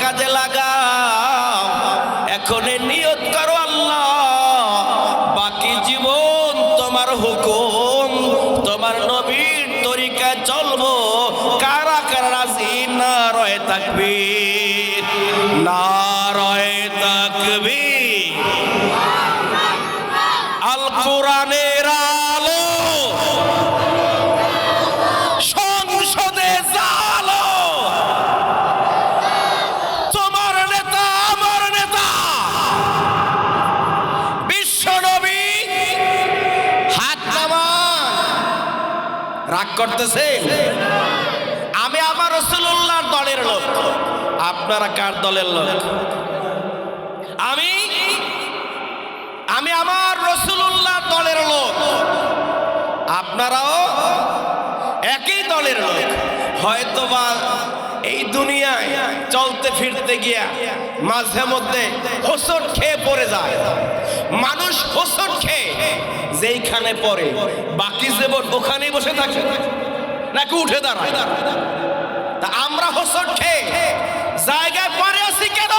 কাজে লাগাও, এখন নিয়ত করো আল্লাহ বাকি জীবন তোমার হুকুম তোমার নবীর তরিকায় চলবো। কারা কারা রাজি? নারায়ে তাকবীর, নারায়ে তাকবীর। আল কোরআনের আলো সংসদে জালো, তোমার নেতা আমার নেতা বিশ্ব নবী। হাত নামান। রাগ করতেছে? আমি আমার রাসূলুল্লাহর দলের লোক, আপনারা কার দলের লোক? আমি আমার রাসূলুল্লাহর দলের লোক, আপনারাও একই দলের লোক। হয়তোবা এই দুনিয়ায় চলতে ফিরতে গিয়া মাঝে মধ্যে হোঁচট খেয়ে পড়ে যায় মানুষ। হোঁচট খেয়ে যেইখানে পড়ে বাকি জীবন ওখানেই বসে থাকে নাকি উঠে দাঁড়ায়? তা আমরা হোঁচট খেয়ে জায়গায় পড়ে আছি কেন?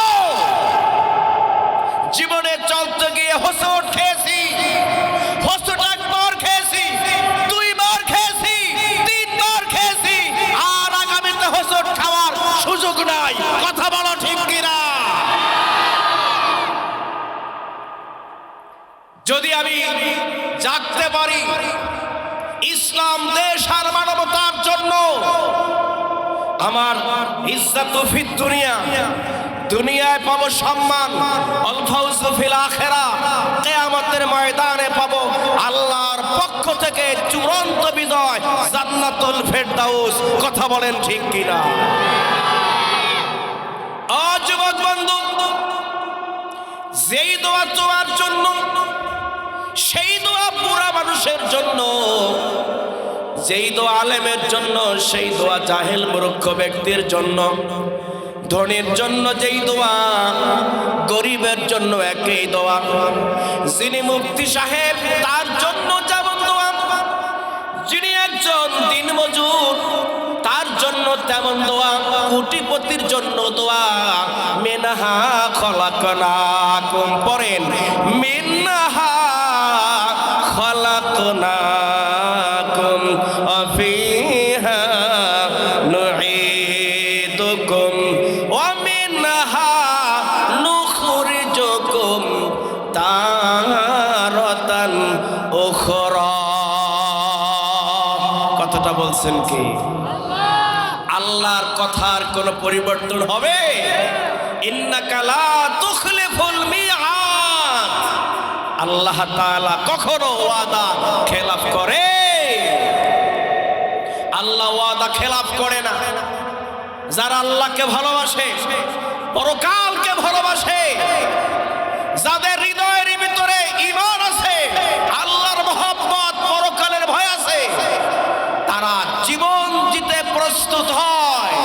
জীবনে চলতে গিয়ে হোঁচট খেয়েছি, হোঁচট একবার খেয়েছি, দুইবার খেয়েছি, তিনবার খেয়েছি, আর আগামীতে হোঁচট খাওয়ার সুযোগ নাই। কথা বলো ঠিক কিনা? যদি আমি জাগতে পারি ইসলাম দেশ আর মানবতার জন্য, আমার ইজ্জত ফিদ দুনিয়া, দুনিয়ায় পাবো সম্মান, আল ফাউজু ফিল আখিরা, কিয়ামতের ময়দানে পাবো আল্লাহর পক্ষ থেকে চূড়ান্ত বিজয়, জান্নাতুল ফেরদাউস। কথা বলেন ঠিক কিনা? যুবক বন্ধু, যেই দোয়া তোমার জন্য, সেই দোয়া পুরা মানুষের জন্য, যেই দোয়া আলেমের জন্য, সেই দোয়া জাহেল মূর্খ ব্যক্তির জন্য, ধনীর জন্য যেই দোয়া, গরিবের জন্য একই দোয়া। যিনি মুফতি সাহেব তার জন্য যেমন দোয়া, যিনি একজন দিনমজুর তার জন্য তেমন দোয়া, কোটিপতির জন্য দোয়া। মিনহা খলাকনাকুম, পড়েন মিনহা খলাকনাকুম ফিহা নুঈদুকুম ওয়া মিনহা নুখরিজুকুম তারাতান উখরা। কথাটা বলছেন কি? আল্লাহর কথার কোনো পরিবর্তন হবে? ইন্নাকা লা তুখলিফুল মিআদ। আল্লাহ তাআলা কখনো ওয়াদা খেলাফ করে? আল্লাহ ওয়াদা খেলাফ করে না। যারা আল্লাহকে ভালোবাসে, পরকালকে ভালোবাসে, যাদের হৃদয়ের ভিতরে ঈমান আছে, আল্লাহর মহব্বত, পরকালের ভয় আছে, তারা জীবন দিতে প্রস্তুত হয়,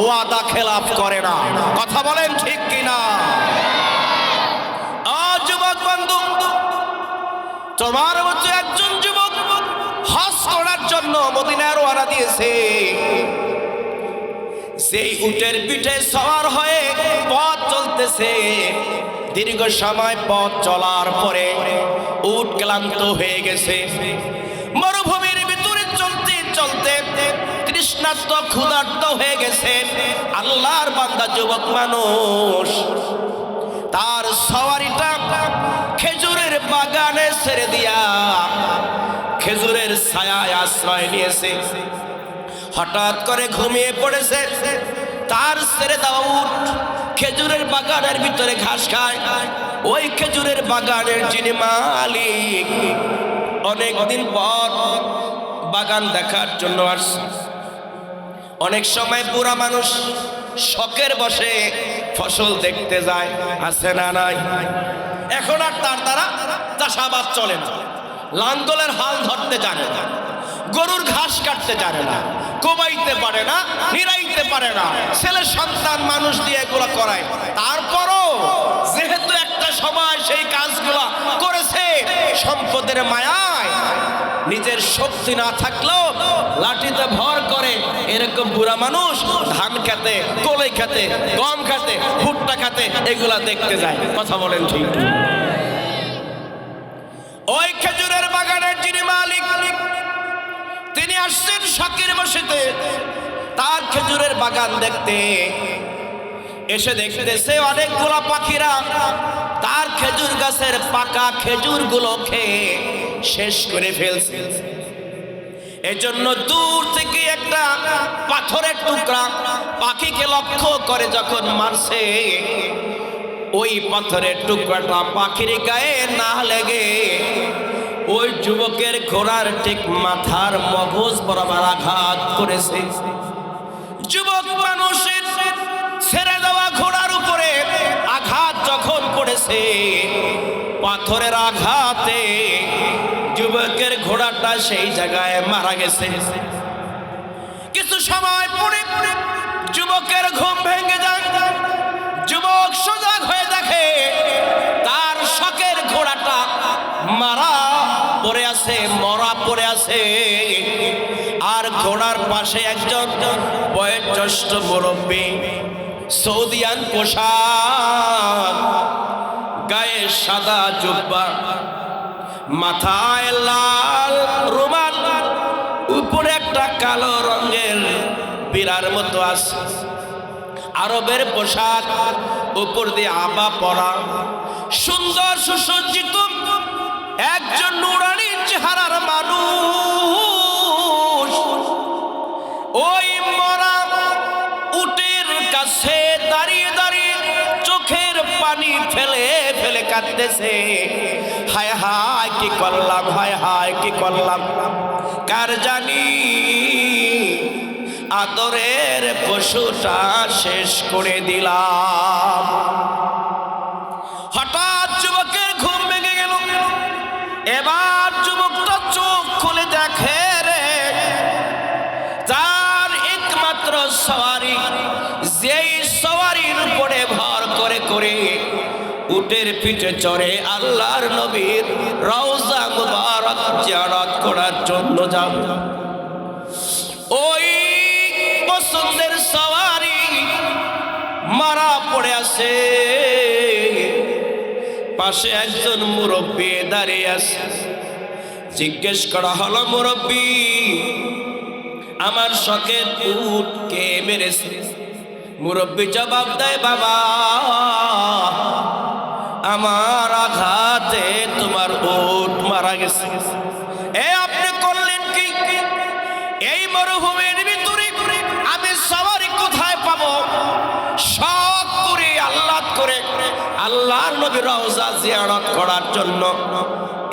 ওয়াদা খেলাফ করে না। কথা বলেন ঠিক কিনা? যুবক বন্ধু, তোমার মতো একজন যুবক হজ করার জন্য মদিনায় রওনা দিয়েছে। সেই উটের পিঠে সওয়ার হয়ে পথ চলতেছে। দীর্ঘ সময় পথ চলার পরে উট ক্লান্ত হয়ে গেছে। মরুভূমির ভিতরে চলতে চলতে তৃষ্ণার্ত ক্ষুধার্ত হয়ে গেছে। আল্লাহর বান্দা যুবক মানুষ তার সওয়ারিটা খেজুরের বাগানে ছেড়ে দিয়া খেজুরের ছায়ায় আশ্রয় নিয়েছে। হঠাৎ করে ঘুমিয়ে পড়েছে। তার ছেড়ে দেওয়া উট খেজুরের বাগানের ভিতরে ঘাস খায়। ওই খেজুরের বাগানের যিনি মালিক অনেকদিন পর বাগান দেখার জন্য আসছে। অনেক সময় বুড়া মানুষ শখের বসে ফসল দেখতে যায়, আছে না নাই? এখন আর তার দ্বারা চাষাবাদ চলে না। লাঙ্গলের হাল ধরতে জানে না, গরুর ঘাস কাটতে জানে না, কোবাইতে পারে না, নিরাইতে পারে না। ছেলে সন্তান মানুষ দিয়ে এগুলো করায়। তারপরও যেহেতু একটা সময় সেই কাজগুলো করেছে, সম্পদের মায়ায় নিজের শক্তি না থাকলেও লাঠিতে ভর করে এরকম বুড়া মানুষ ধান খেতে, কলাই খেতে, গম খেতে, ভুট্টা খেতে এগুলা দেখতে যায়। কথা বলেন ঠিক? ওই খেজুরের বাগানের যিনি মালিক তিনি আসছেন শখের বসেতে তার খেজুরের বাগান দেখতে। এসে দেখতেছে অনেকগুলা পাখিরা তার খেজুর গাছের পাকা খেজুরগুলো খেয়ে শেষ করে ফেলছে। এজন্য দূর থেকে একটা পাথরের টুকরা পাখিকে লক্ষ্য করে যখন মারছে, ওই পাথরের টুকরাটা পাখির গায়ে না লেগে ওই যুবকের ঘোড়ার ঠিক মাথার মগজ বরাবর আঘাত করেছে। যুবক মানুষের ছেড়ে দেওয়া ঘোড়ার উপরে আঘাত যখন পড়েছে, পাথরের আঘাতে যুবকের ঘোড়াটা সেই জায়গায় মারা গেছে। কিছু সময় পরে যুবকের ঘুম ভেঙে যায়। যুবক সজাগ হয়ে দেখে তার শখের ঘোড়াটা মারা পড়ে আছে, মরা পড়ে আছে। আর ঘোড়ার পাশে একজন বয়োজ্যেষ্ঠ মুরব্বী, সৌদিয়ান পোশাক, গায়ে সাদা জুব্বা, মাথায় লাল রুমাল, উপরে একটা কালো রঙের বিড়ার মতো আছে। আরবের পোশাক, উপর দিয়ে আবা পরা, সুন্দর সুসজ্জিত একজন নুরানি চেহারার মানুষ ওই মরা উটের কাছে দাঁড়িয়ে দাঁড়িয়ে চোখের পানি ফেলে ফেলে কাঁদতেছে। হায় হায় কি করলাম, হায় হায় কি করলাম, কার জানি আদরের পশুটা শেষ করে দিলাম। হঠাৎ যুবকের ঘুম ভেঙে গেল। এবার যুবকটা চোখ খুলে দেখে রে, তার একমাত্র সওয়ারি, যেই সওয়ারির উপরে ভর করে করে উটের পিঠে চড়ে আল্লাহর নবীর রওজা মুবারক জিয়ারত করার জন্য যাব, ওই পছন্দের সওয়ারি মারা পড়ে আছে। পাশে একজন মুরব্বী দাঁড়িয়ে আছে। জিজ্ঞেস করা হলো, মুরব্বী আমার শখের উট কে মেরেছে? মুরব্বী জবাব দেয়, বাবা আমার আঘাতে তোমার উট মারা গেছে। এ আপনি করলেন কি? এই মরুভূমির ভিতরে আমি সওয়ারি কোথায় পাবো? শখ করে আল্লাহ করে আল্লাহর নবীর রওজা জিয়ারত করার জন্য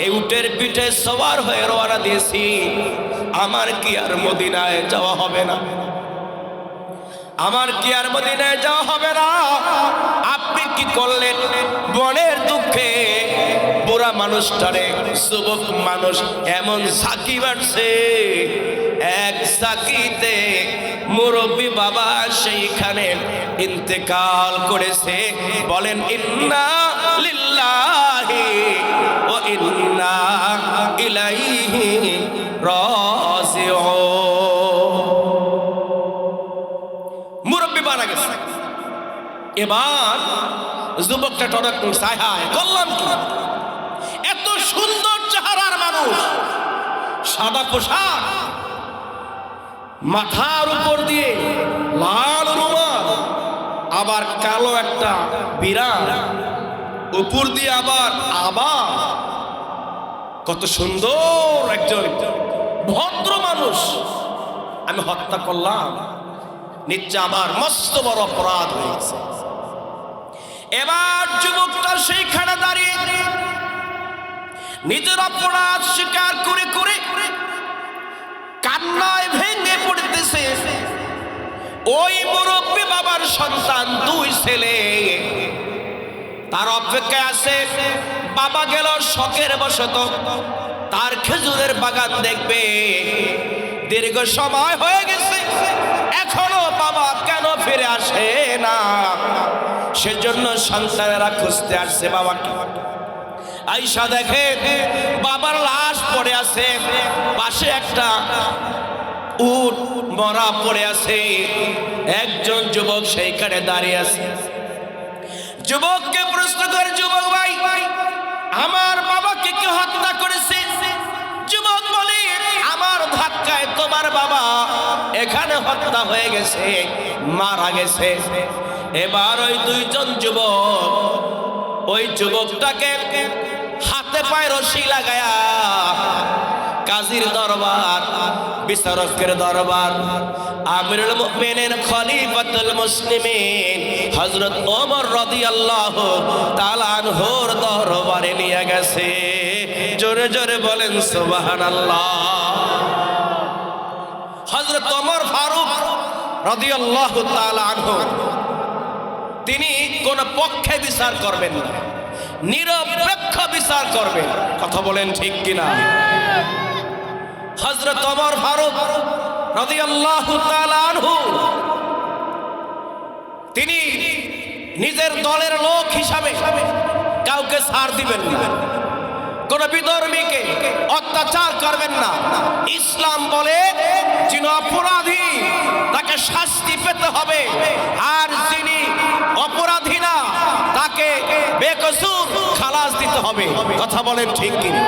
এই উটের পিঠে সওয়ার হয়ে রওনা দিয়েছি। আমার কি আর মদিনায় যাওয়া হবে না? আমার কি আর মদিনায় যাওয়া হবে না? আপনি কি করলেন? মনের দুঃখে বুড়া মানুষটারে যুবক মানুষ এমন ঝাঁকি মারছে, এক ঝাঁকিতে মুরব্বী বাবা সেইখানে ইন্তেকাল করেছে। বলেন ইন্না লিল্লাহি ওয়া ইন্না ইলাইহি রাজিউন। মুরব্বী মারা গেছে। এবার যুবকটা টনক করছে, হায় হায় করলাম কি? এত সুন্দর চেহারার মানুষ, সাদা পোশাক, মাথার উপর দিয়ে লাল রুমাল, আবার কালো একটা বিড়াল, উপর দিয়ে আবার আবার কত সুন্দর একজন ভদ্র মানুষ আমি হত্যা করলাম, নিশ্চয় আমার মস্ত বড় অপরাধ হয়েছে। এবার যুবকটা সেইখানে দাঁড়িয়ে নিজের অপরাধ স্বীকার করে করে কান্নায় ভেঙে পড়তেছে। ওই মুরব্বী বাবার সন্তান দুই ছেলে তার অপেক্ষায় আছে। বাবা গেল শখের বশত তার খেজুরের বাগান দেখবে। দীর্ঘ সময় হয়ে গেছে, এখনো বাবা কেন ফিরে আসে না? সেজন্য সন্তানেরা খুঁজতে আসছে বাবাকে। আইসা দেখে বাবার লাশ পড়ে আছে, পাশে একটা উট মরা পড়ে আছে, একজন যুবক সেইখানে দাঁড়িয়ে আছে। যুবককে প্রশ্ন করে, যুবক ভাই, আমার বাবাকে কে হত্যা করেছে? যুবক বলে, আমার ধাক্কায় তোমার বাবা এখানে হত্যা হয়ে গেছে, মারা গেছে। এবার ওই দুইজন যুবক ওই যুবকটাকে হাতে পায়ে রশি লাগায়া কাজীর দরবার, বিচারকের দরবার, আমিরুল মুমিনিন খলিফাতুল মুসলিমিন হযরত ওমর রাদিয়াল্লাহু তাআলা আনহুর দরবারে নিয়ে গেছে। জোরে জোরে বলেন সুবহানাল্লাহ। হযরত ওমর ফারুক রাদিয়াল্লাহু তাআলা আনহু তিনি কোন পক্ষে বিচার করবেন না, নিরপেক্ষ বিচার করবেন। কথা বলেন ঠিক কিনা? হযরত ওমর ফারুক রাদিয়াল্লাহু তাআলা আনহু তিনি নিজের দলের লোক হিসাবে কাউকে ছাড় দিবেন না, কোন বিধর্মীকে অত্যাচার করবেন না। ইসলাম বলে যিনি অপরাধী তাকে শাস্তি পেতে হবে, আর যিনি অপরাধী না তাকে বেকসুর খালাস দিতে হবে। কথা বলেন ঠিক কিনা?